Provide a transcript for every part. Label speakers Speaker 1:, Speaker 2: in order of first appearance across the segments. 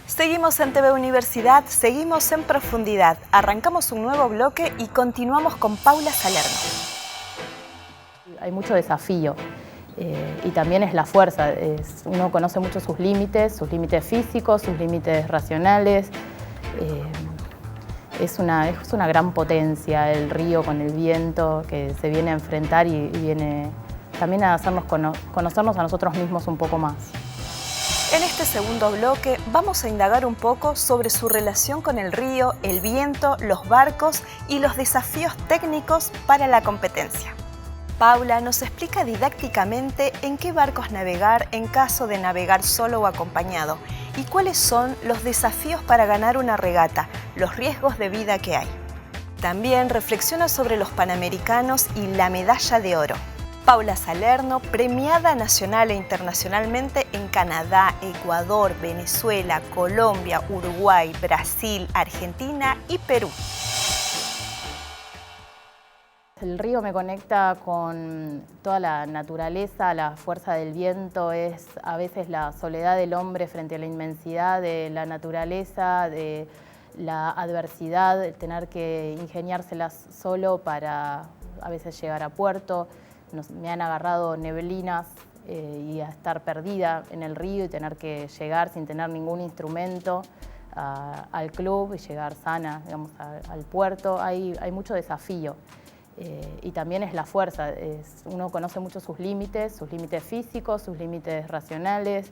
Speaker 1: Seguimos en TV Universidad, seguimos en profundidad. Arrancamos un nuevo bloque y continuamos con Paula Salerno.
Speaker 2: Hay mucho desafío y también es la fuerza. Uno conoce mucho sus límites físicos, sus límites racionales. Es una gran potencia el río con el viento que se viene a enfrentar y viene también a hacernos conocernos a nosotros mismos un poco más.
Speaker 1: En este segundo bloque vamos a indagar un poco sobre su relación con el río, el viento, los barcos y los desafíos técnicos para la competencia. Paula nos explica didácticamente en qué barcos navegar en caso de navegar solo o acompañado y cuáles son los desafíos para ganar una regata, los riesgos de vida que hay. También reflexiona sobre los Panamericanos y la medalla de oro. Paula Salerno, premiada nacional e internacionalmente en Canadá, Ecuador, Venezuela, Colombia, Uruguay, Brasil, Argentina y Perú.
Speaker 2: El río me conecta con toda la naturaleza, la fuerza del viento, es a veces la soledad del hombre frente a la inmensidad de la naturaleza, de la adversidad, el tener que ingeniárselas solo para a veces llegar a puerto. Me han agarrado neblinas y a estar perdida en el río y tener que llegar sin tener ningún instrumento al club y llegar sana, digamos, al puerto. Hay mucho desafío y también es la fuerza. Uno conoce mucho sus límites físicos, sus límites racionales.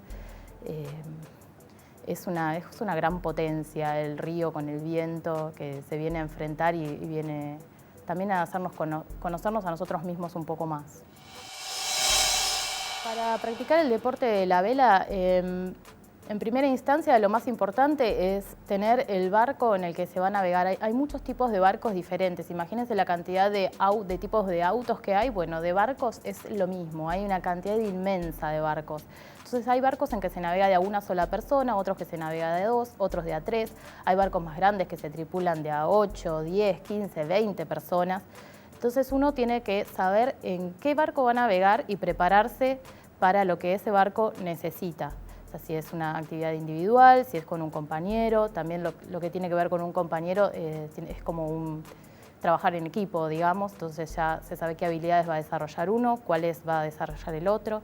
Speaker 2: Es una gran potencia el río con el viento que se viene a enfrentar y viene también a hacernos conocernos a nosotros mismos un poco más. Para practicar el deporte de la vela, en primera instancia lo más importante es tener el barco en el que se va a navegar. Hay muchos tipos de barcos diferentes. Imagínense la cantidad de tipos de autos que hay. Bueno, de barcos es lo mismo, hay una cantidad inmensa de barcos. Entonces hay barcos en que se navega de a una sola persona, otros que se navega de a dos, otros de a tres. Hay barcos más grandes que se tripulan de a 8, 10, 15, 20 personas. Entonces uno tiene que saber en qué barco va a navegar y prepararse para lo que ese barco necesita. O sea, si es una actividad individual, si es con un compañero. También lo que tiene que ver con un compañero es como trabajar en equipo, digamos. Entonces ya se sabe qué habilidades va a desarrollar uno, cuáles va a desarrollar el otro.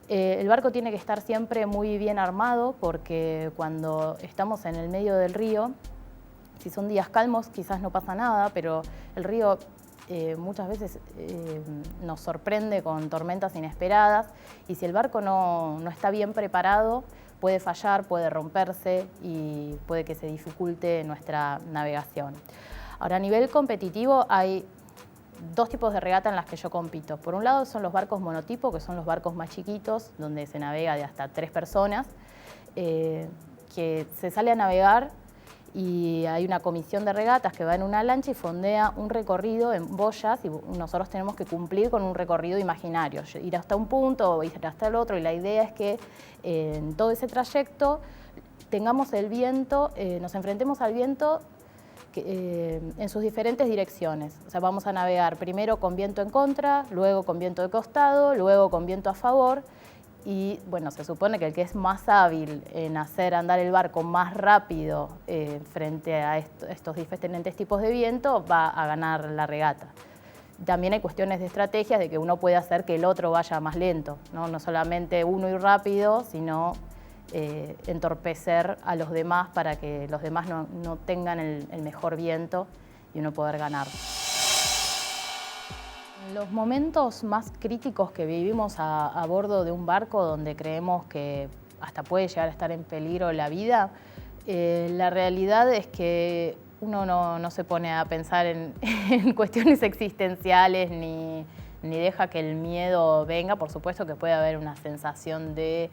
Speaker 2: El barco tiene que estar siempre muy bien armado porque cuando estamos en el medio del río, si son días calmos quizás no pasa nada, pero el río muchas veces nos sorprende con tormentas inesperadas y si el barco no está bien preparado puede fallar, puede romperse y puede que se dificulte nuestra navegación. Ahora, a nivel competitivo hay dos tipos de regata en las que yo compito. Por un lado son los barcos monotipo, que son los barcos más chiquitos, donde se navega de hasta 3 personas, que se sale a navegar y hay una comisión de regatas que va en una lancha y fondea un recorrido en boyas y nosotros tenemos que cumplir con un recorrido imaginario, ir hasta un punto o ir hasta el otro, y la idea es que en todo ese trayecto tengamos el viento, nos enfrentemos al viento en sus diferentes direcciones. O sea, vamos a navegar primero con viento en contra, luego con viento de costado, luego con viento a favor. Y bueno, se supone que el que es más hábil en hacer andar el barco más rápido frente a estos diferentes tipos de viento va a ganar la regata. También hay cuestiones de estrategias de que uno puede hacer que el otro vaya más lento, no solamente uno ir rápido, sino entorpecer a los demás para que los demás no tengan el mejor viento y uno poder ganar. Los momentos más críticos que vivimos a bordo de un barco donde creemos que hasta puede llegar a estar en peligro la vida, la realidad es que uno no se pone a pensar en cuestiones existenciales ni deja que el miedo venga. Por supuesto que puede haber una sensación de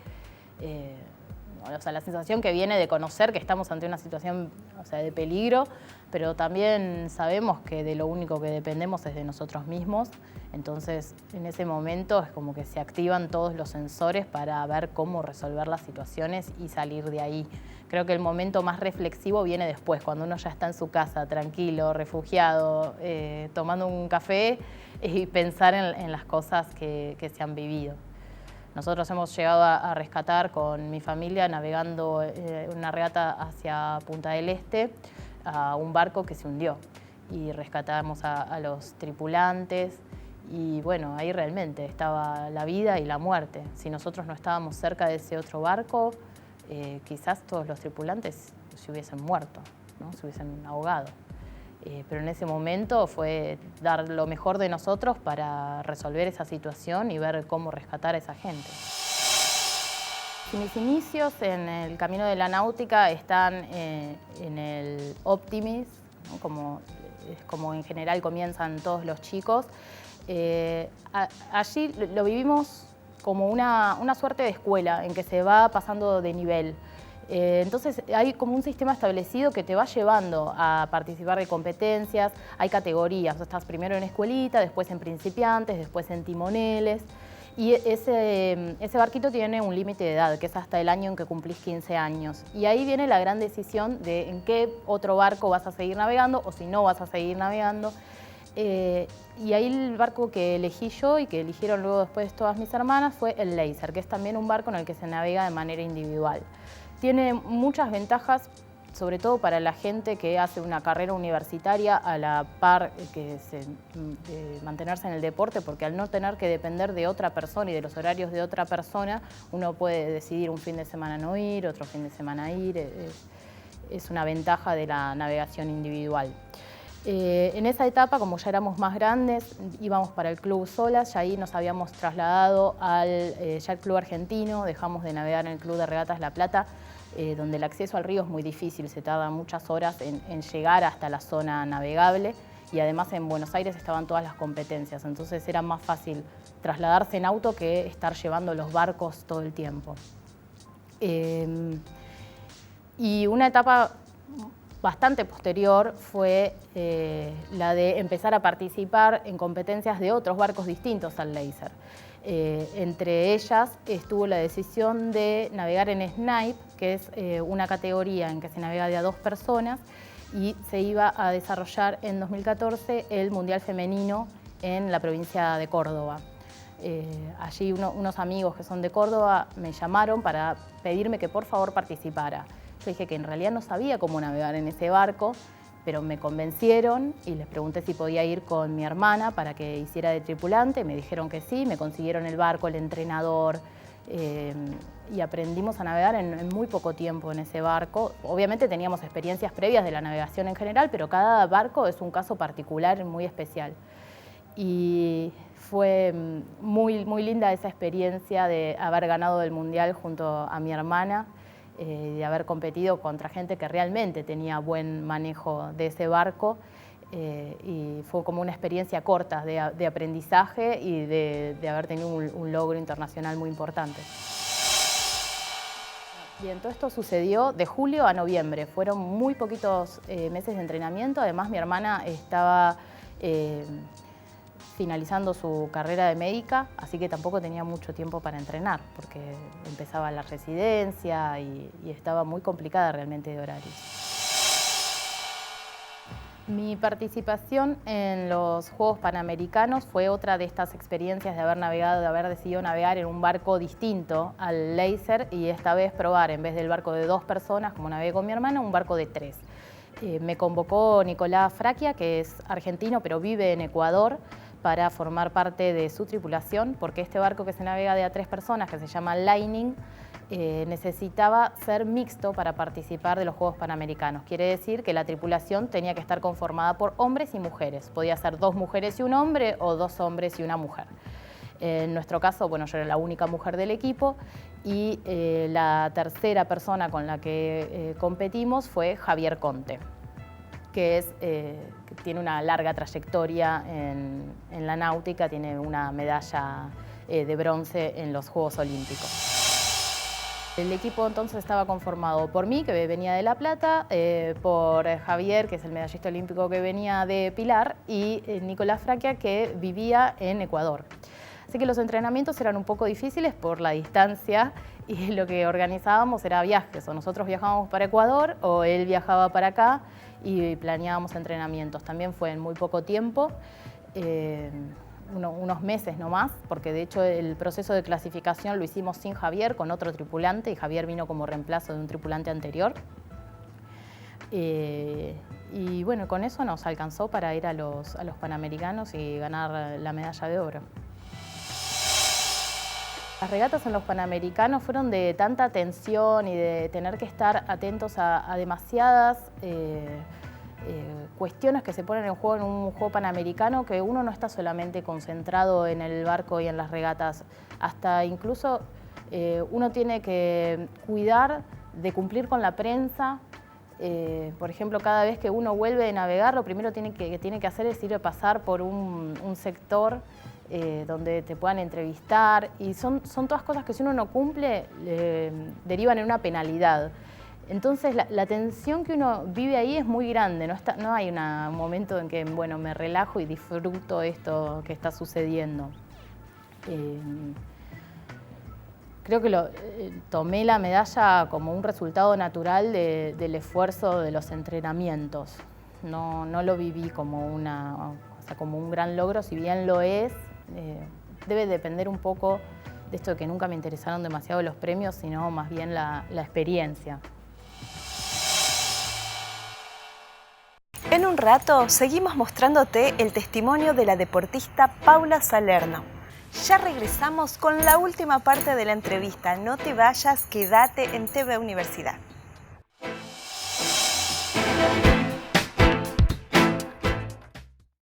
Speaker 2: la sensación que viene de conocer que estamos ante una situación de peligro, pero también sabemos que de lo único que dependemos es de nosotros mismos. Entonces, en ese momento es como que se activan todos los sensores para ver cómo resolver las situaciones y salir de ahí. Creo que el momento más reflexivo viene después, cuando uno ya está en su casa, tranquilo, refugiado, tomando un café y pensar en las cosas que se han vivido. Nosotros hemos llegado a rescatar con mi familia, navegando una regata hacia Punta del Este, a un barco que se hundió. Y rescatamos a los tripulantes y bueno, ahí realmente estaba la vida y la muerte. Si nosotros no estábamos cerca de ese otro barco, quizás todos los tripulantes se hubiesen muerto, ¿no? Se hubiesen ahogado. Pero en ese momento fue dar lo mejor de nosotros para resolver esa situación y ver cómo rescatar a esa gente. Mis inicios en el camino de la náutica están en el Optimis, ¿no? Como en general comienzan todos los chicos. Allí lo vivimos como una suerte de escuela en que se va pasando de nivel. Entonces hay como un sistema establecido que te va llevando a participar de competencias, hay categorías, estás primero en escuelita, después en principiantes, después en timoneles. Y ese barquito tiene un límite de edad, que es hasta el año en que cumplís 15 años. Y ahí viene la gran decisión de en qué otro barco vas a seguir navegando o si no vas a seguir navegando. Y ahí el barco que elegí yo y que eligieron luego después todas mis hermanas fue el Laser, que es también un barco en el que se navega de manera individual. Tiene muchas ventajas, sobre todo para la gente que hace una carrera universitaria a la par de mantenerse en el deporte, porque al no tener que depender de otra persona y de los horarios de otra persona, uno puede decidir un fin de semana no ir, otro fin de semana ir. Es una ventaja de la navegación individual. En esa etapa, como ya éramos más grandes, íbamos para el Club Solas, ya ahí nos habíamos trasladado al Yacht Club Argentino, dejamos de navegar en el Club de Regatas La Plata, donde el acceso al río es muy difícil, se tarda muchas horas en llegar hasta la zona navegable y además en Buenos Aires estaban todas las competencias, entonces era más fácil trasladarse en auto que estar llevando los barcos todo el tiempo. Y una etapa bastante posterior fue la de empezar a participar en competencias de otros barcos distintos al Laser. Entre ellas estuvo la decisión de navegar en Snipe, que es una categoría en que se navega de a 2 personas, y se iba a desarrollar en 2014 el Mundial Femenino en la provincia de Córdoba. Allí unos amigos que son de Córdoba me llamaron para pedirme que por favor participara. Yo dije que en realidad no sabía cómo navegar en ese barco, pero me convencieron y les pregunté si podía ir con mi hermana para que hiciera de tripulante. Me dijeron que sí, me consiguieron el barco, el entrenador, y aprendimos a navegar en muy poco tiempo en ese barco. Obviamente teníamos experiencias previas de la navegación en general, pero cada barco es un caso particular, muy especial. Y fue muy linda esa experiencia de haber ganado el Mundial junto a mi hermana, de haber competido contra gente que realmente tenía buen manejo de ese barco, y fue como una experiencia corta de aprendizaje y de haber tenido un logro internacional muy importante. Bien, todo esto sucedió de julio a noviembre, fueron muy poquitos meses de entrenamiento, además mi hermana estaba finalizando su carrera de médica, así que tampoco tenía mucho tiempo para entrenar, porque empezaba la residencia y estaba muy complicada realmente de horarios. Mi participación en los Juegos Panamericanos fue otra de estas experiencias de haber navegado, de haber decidido navegar en un barco distinto al Laser y esta vez probar, en vez del barco de 2 personas, como navegué con mi hermana, un barco de 3. Me convocó Nicolás Fraquia, que es argentino pero vive en Ecuador, para formar parte de su tripulación, porque este barco que se navega de a 3 personas, que se llama Lightning, necesitaba ser mixto para participar de los Juegos Panamericanos. Quiere decir que la tripulación tenía que estar conformada por hombres y mujeres. Podía ser 2 mujeres y un hombre o 2 hombres y una mujer. En nuestro caso, bueno, yo era la única mujer del equipo y la tercera persona con la que competimos fue Javier Conte, que tiene una larga trayectoria en la náutica, tiene una medalla de bronce en los Juegos Olímpicos. El equipo entonces estaba conformado por mí, que venía de La Plata, por Javier, que es el medallista olímpico que venía de Pilar, y Nicolás Fraquia, que vivía en Ecuador. Así que los entrenamientos eran un poco difíciles por la distancia y lo que organizábamos era viajes, o nosotros viajábamos para Ecuador o él viajaba para acá y planeábamos entrenamientos. También fue en muy poco tiempo. unos meses nomás, porque de hecho el proceso de clasificación lo hicimos sin Javier, con otro tripulante, y Javier vino como reemplazo de un tripulante anterior. Y bueno, con eso nos alcanzó para ir a los Panamericanos y ganar la medalla de oro. Las regatas en los Panamericanos fueron de tanta tensión y de tener que estar atentos a demasiadas cuestiones que se ponen en juego en un juego panamericano, que uno no está solamente concentrado en el barco y en las regatas, hasta incluso uno tiene que cuidar de cumplir con la prensa. Por ejemplo, cada vez que uno vuelve de navegar, lo primero que tiene que hacer es ir a pasar por un sector donde te puedan entrevistar, y son todas cosas que si uno no cumple derivan en una penalidad. Entonces la tensión que uno vive ahí es muy grande, no hay un momento en que bueno, me relajo y disfruto esto que está sucediendo. Creo que tomé la medalla como un resultado natural del esfuerzo de los entrenamientos. No lo viví como como un gran logro, si bien lo es. Debe depender un poco de esto de que nunca me interesaron demasiado los premios, sino más bien la experiencia.
Speaker 1: En un rato seguimos mostrándote el testimonio de la deportista Paula Salerno. Ya regresamos con la última parte de la entrevista. No te vayas, quédate en TV Universidad.